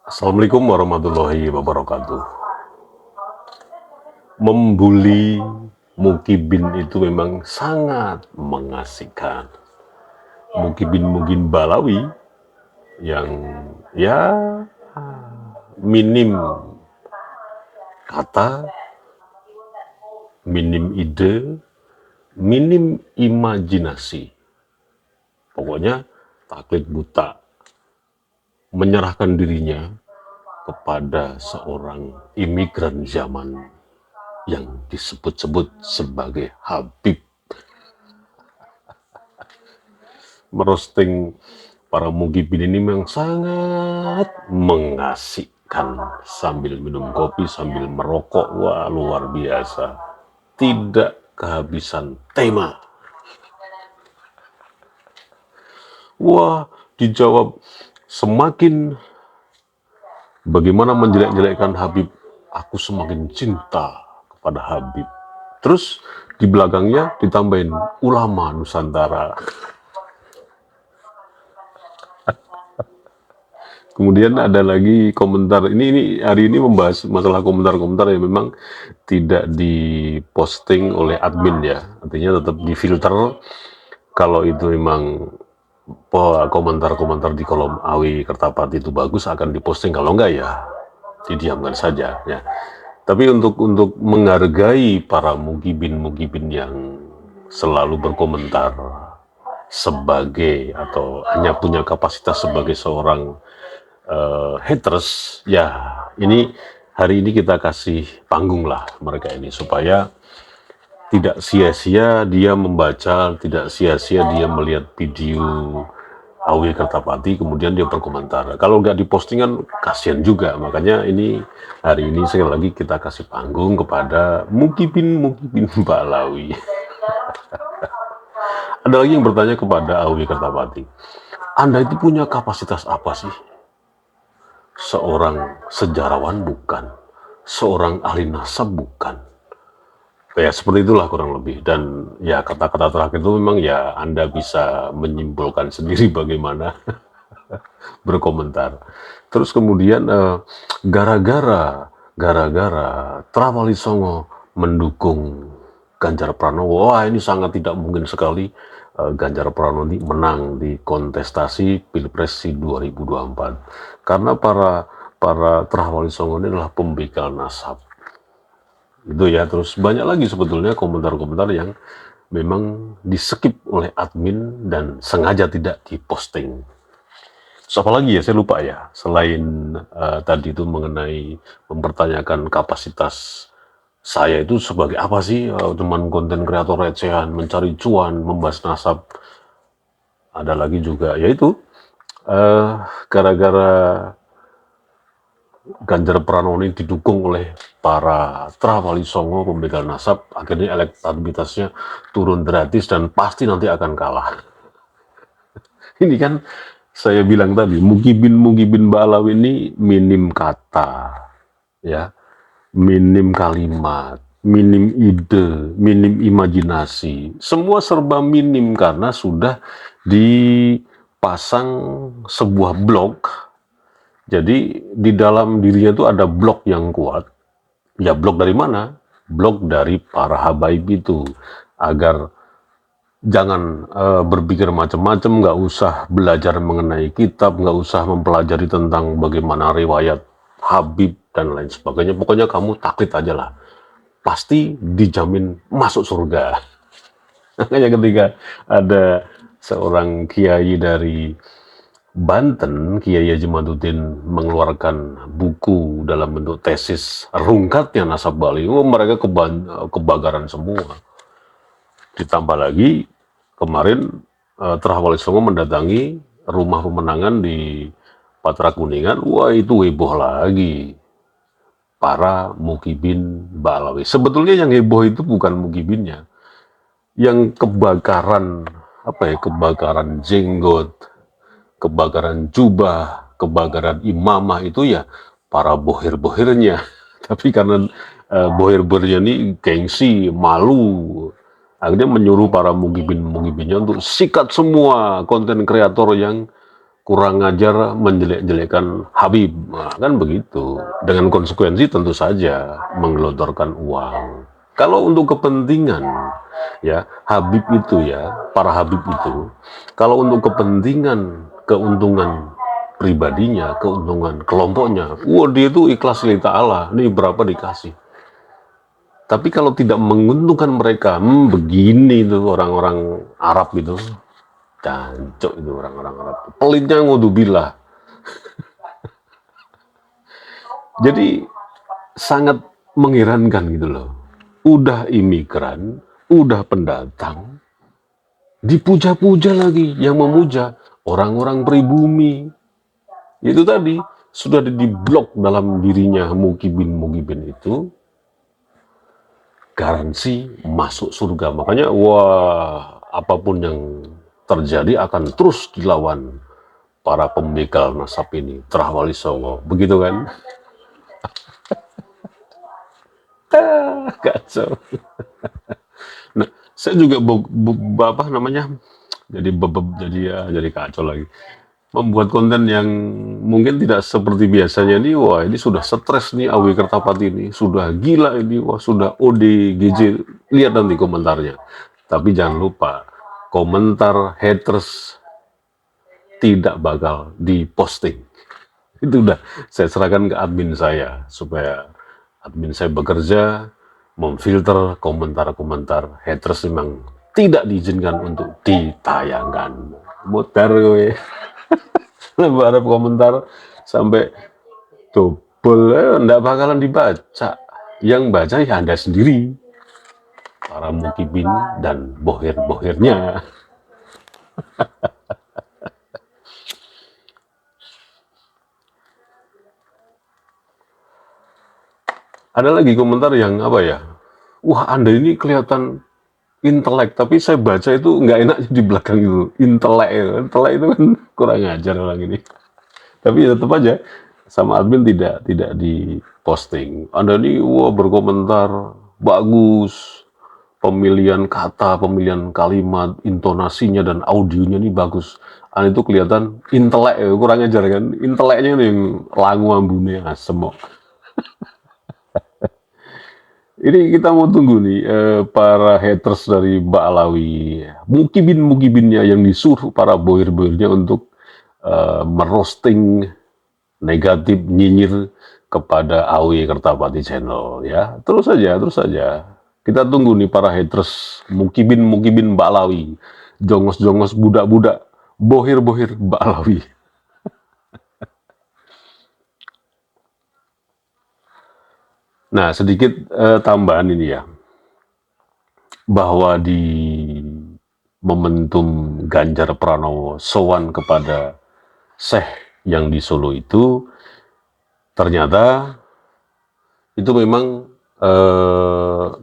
Assalamualaikum warahmatullahi wabarakatuh. Membuli Mukibin itu memang sangat mengasihkan. Mukibin mungkin Balawi yang ya minim kata, minim ide, minim imajinasi. Pokoknya taklid buta, menyerahkan dirinya kepada seorang imigran zaman yang disebut-sebut sebagai Habib, merosting para mugibin ini memang sangat mengasihkan sambil minum kopi, sambil merokok. Wah, luar biasa. Tidak kehabisan tema. Wah, dijawab semakin bagaimana menjelek-jelekkan Habib, aku semakin cinta kepada Habib. Terus di belakangnya ditambahin ulama Nusantara. Kemudian ada lagi komentar, ini hari ini membahas masalah komentar-komentar yang memang tidak diposting oleh admin ya, artinya tetap difilter. Kalau itu memang komentar-komentar di kolom Awi Kertapati itu bagus, akan diposting. Kalau enggak ya didiamkan saja ya. Tapi untuk menghargai para mugibin-mugibin yang selalu berkomentar sebagai atau hanya punya kapasitas sebagai seorang haters, ya ini hari ini kita kasih panggung lah mereka ini supaya tidak sia-sia dia membaca, tidak sia-sia dia melihat video Awi Kertapati kemudian dia berkomentar. Kalau nggak diposting kan kasihan juga. Makanya ini hari ini sekali lagi kita kasih panggung kepada mukibin Balawi. Ada lagi yang bertanya kepada Awi Kertapati, Anda itu punya kapasitas apa sih? Seorang sejarawan bukan, seorang ahli nasab bukan. Ya seperti itulah kurang lebih. Dan ya kata-kata terakhir itu memang ya Anda bisa menyimpulkan sendiri bagaimana berkomentar. Terus kemudian gara-gara Travali Songo mendukung Ganjar Pranowo, wah ini sangat tidak mungkin sekali Ganjar Pranowo ini menang di kontestasi Pilpres 2024 karena para Travali Songo ini adalah pembegal nasab. Itu ya. Terus banyak lagi sebetulnya komentar-komentar yang memang di-skip oleh admin dan sengaja tidak diposting. So, apa lagi ya, saya lupa ya, selain tadi itu mengenai mempertanyakan kapasitas saya itu sebagai apa sih, teman konten kreator recehan, mencari cuan, membahas nasab. Ada lagi juga, yaitu gara-gara Ganjar Pranowo ini didukung oleh para Travali Songo pembegal nasab, akhirnya elektabilitasnya turun gratis dan pasti nanti akan kalah. Ini kan saya bilang tadi, mugibin Balawi ini minim kata, ya, minim kalimat, minim ide, minim imajinasi. Semua serba minim karena sudah dipasang sebuah blok. Jadi di dalam dirinya itu ada blok yang kuat. Ya blok dari mana? Blok dari para habaib itu. Agar jangan berpikir macam-macam, nggak usah belajar mengenai kitab, nggak usah mempelajari tentang bagaimana riwayat Habib dan lain sebagainya. Pokoknya kamu taklid aja lah. Pasti dijamin masuk surga. Makanya ketika ada seorang kiai dari Banten, Kiai Haji Maduddin mengeluarkan buku dalam bentuk tesis rungkatnya nasab Bali, mereka kebagaran semua. Ditambah lagi kemarin Travali Songo mendatangi rumah pemenangan di Patra Kuningan, wah itu heboh lagi para mukibin Balawi. Sebetulnya yang heboh itu bukan mukibinnya, yang kebakaran kebakaran jenggot, kebakaran jubah, kebakaran imamah itu ya para bohir-bohirnya. Tapi karena bohir-bohirnya ini gengsi, malu, akhirnya menyuruh para mugibin-mugibinnya untuk sikat semua konten kreator yang kurang ajar menjelek-jelekan Habib, nah, kan begitu. Dengan konsekuensi tentu saja menggelontorkan uang. Kalau untuk kepentingan, ya Habib itu ya, para Habib itu, kalau untuk kepentingan, keuntungan pribadinya, keuntungan kelompoknya, wah dia itu ikhlas lillahi, ini berapa dikasih. Tapi kalau tidak menguntungkan mereka, begini tuh orang-orang Arab itu, jancuk itu orang-orang Arab, pelitnya ngudzubillah. Jadi sangat mengherankan gitu loh. Udah imigran, udah pendatang, dipuja-puja lagi, yang memuja orang-orang pribumi. Itu tadi sudah diblok dalam dirinya mukibin itu, garansi masuk surga. Makanya wah, apapun yang terjadi akan terus dilawan para pembegal nasab ini, Trah Wali Songo, begitu kan? Kacau. Nah, saya juga apa namanya? Jadi kacau lagi. Membuat konten yang mungkin tidak seperti biasanya nih, wah ini sudah stres nih Awi Kertapati ini, sudah gila ini, wah sudah ODGJ, lihat nanti komentarnya. Tapi jangan lupa, komentar haters tidak bakal diposting. Itu udah saya serahkan ke admin saya, supaya admin saya bekerja, memfilter komentar-komentar haters memang tidak diizinkan untuk ditayangkan. Mutar gue. Lebaran komentar sampai double, enggak bakalan dibaca. Yang baca ya Anda sendiri, para mukibin dan bohir-bohirnya. Ada lagi komentar yang apa ya, wah Anda ini kelihatan intelek, tapi saya baca itu nggak enak di belakang itu, intelek itu kan kurang ajar orang ini. Tapi ya tetap aja sama admin tidak diposting. Anda ini wah berkomentar bagus, pemilihan kata, pemilihan kalimat, intonasinya dan audionya ini bagus. Anda itu kelihatan intelek, kurang ajar kan? Inteleknya ini yang langu ambune asem. Ini kita mau tunggu nih para haters dari Mbak Alawi, mukibinnya yang disuruh para bohir-bohirnya untuk merosting negatif, nyinyir kepada Awi Kertapati Channel ya. Terus saja. Kita tunggu nih para haters, mukibin Mbak Alawi, jongos-jongos budak-budak, bohir-bohir Mbak Alawi. Nah, sedikit tambahan ini ya, bahwa di momentum Ganjar Pranowo sowan kepada Syekh yang di Solo itu, ternyata itu memang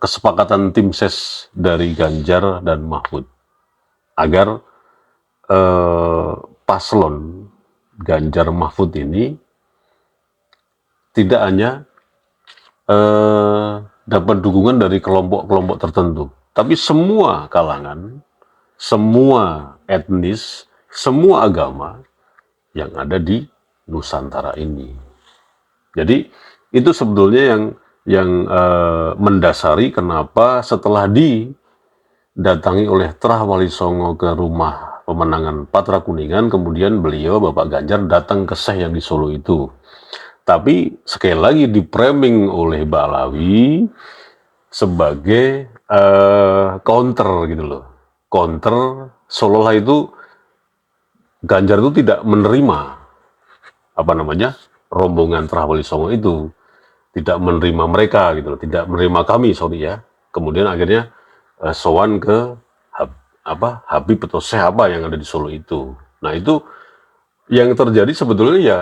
kesepakatan tim ses dari Ganjar dan Mahfud agar paslon Ganjar Mahfud ini tidak hanya dapat dukungan dari kelompok-kelompok tertentu, tapi semua kalangan, semua etnis, semua agama yang ada di Nusantara ini. Jadi itu sebetulnya yang mendasari kenapa setelah didatangi oleh Trah Wali Songo ke rumah pemenangan Patra Kuningan, kemudian beliau Bapak Ganjar datang ke Syekh yang di Solo itu. Tapi sekali lagi di-framing oleh Mbak Alawi sebagai counter gitu loh. Counter, seolah-olah itu Ganjar itu tidak menerima rombongan Trah Wali Songo itu, tidak menerima mereka gitu loh, tidak menerima kami, sorry ya. Kemudian akhirnya sowan ke Habib atau Syekh apa yang ada di Solo itu. Nah itu yang terjadi sebetulnya ya,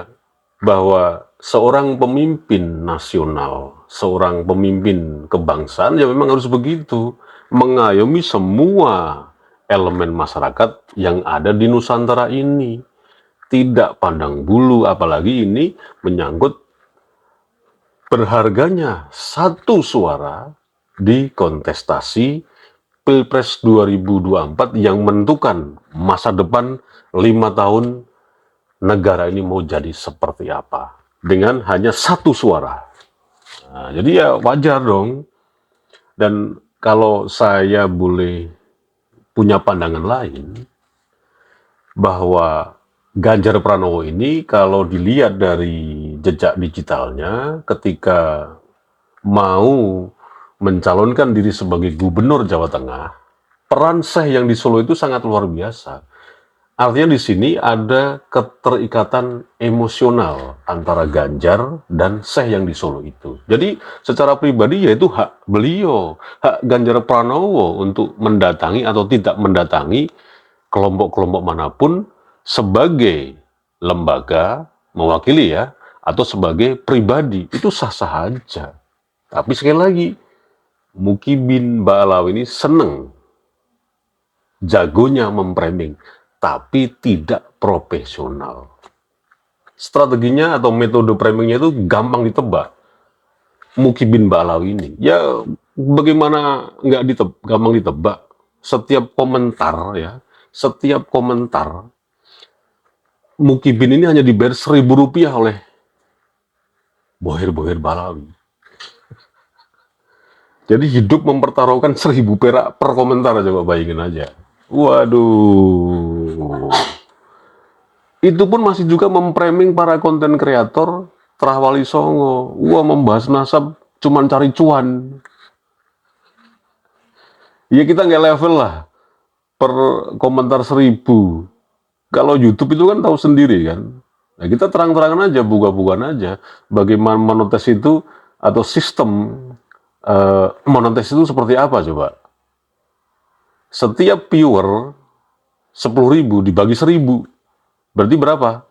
bahwa seorang pemimpin nasional, seorang pemimpin kebangsaan ya memang harus begitu, mengayomi semua elemen masyarakat yang ada di Nusantara ini, tidak pandang bulu, apalagi ini menyangkut berharganya satu suara di kontestasi Pilpres 2024 yang menentukan masa depan 5 tahun negara ini mau jadi seperti apa dengan hanya satu suara. Nah, jadi ya wajar dong. Dan kalau saya boleh punya pandangan lain, bahwa Ganjar Pranowo ini kalau dilihat dari jejak digitalnya ketika mau mencalonkan diri sebagai gubernur Jawa Tengah, peran Syekh yang di Solo itu sangat luar biasa. Artinya di sini ada keterikatan emosional antara Ganjar dan Syekh yang di Solo itu. Jadi secara pribadi yaitu hak beliau, hak Ganjar Pranowo untuk mendatangi atau tidak mendatangi kelompok-kelompok manapun sebagai lembaga mewakili ya, atau sebagai pribadi, itu sah-sah aja. Tapi sekali lagi, Mukibin Ba'alawi ini seneng, jagonya memframing, tapi tidak profesional. Strateginya atau metode framingnya itu gampang ditebak. Mukibin Ba'alawi ini, ya bagaimana nggak gampang ditebak. Setiap komentar ya, setiap komentar Mukibin ini hanya dibayar Rp1.000 oleh Bohir Balawi. Jadi hidup mempertaruhkan 1.000 perak per komentar, coba bayangin aja. Waduh. Itu pun masih juga memframing para konten kreator Trah Wali Songo. Wah, membahas nasab cuman cari cuan. Ya kita nggak level lah per komentar 1.000. Kalau YouTube itu kan tahu sendiri kan. Nah, kita terang-terangan aja, buka-bukaan aja bagaimana monetis itu atau sistem monetis itu seperti apa coba. Setiap viewer 10.000 dibagi 1.000 berarti berapa?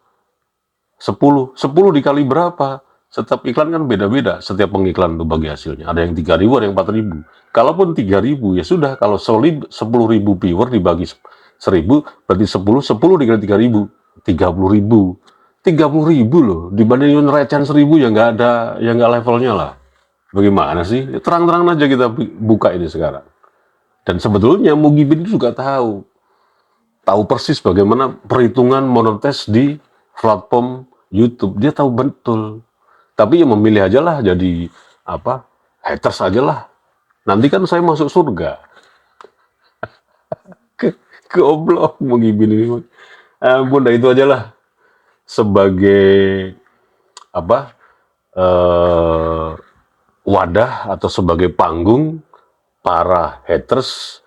10 dikali berapa? Setiap iklan kan beda-beda, setiap pengiklan itu bagi hasilnya. Ada yang 3.000, ada yang 4.000. Kalaupun 3.000 ya sudah, kalau 10.000 viewer dibagi 1.000 berarti 10 dikali 3.000, 30.000. 30.000 loh, dibandingin recehan 1.000 ya nggak ada, ya nggak levelnya lah. Bagaimana sih? Terang-terangan aja kita buka ini sekarang. Dan sebetulnya Mukibin itu juga tahu persis bagaimana perhitungan monetis di platform YouTube. Dia tahu betul. Tapi ya memilih aja lah jadi apa? Haters aja lah. Nanti kan saya masuk surga. Goblok Mukibin ini. Ampun, dah itu aja lah. Sebagai apa? Wadah atau sebagai panggung para haters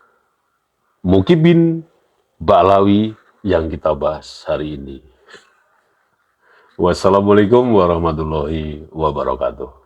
Mukibin Ba'alawi yang kita bahas hari ini. Wassalamualaikum warahmatullahi wabarakatuh.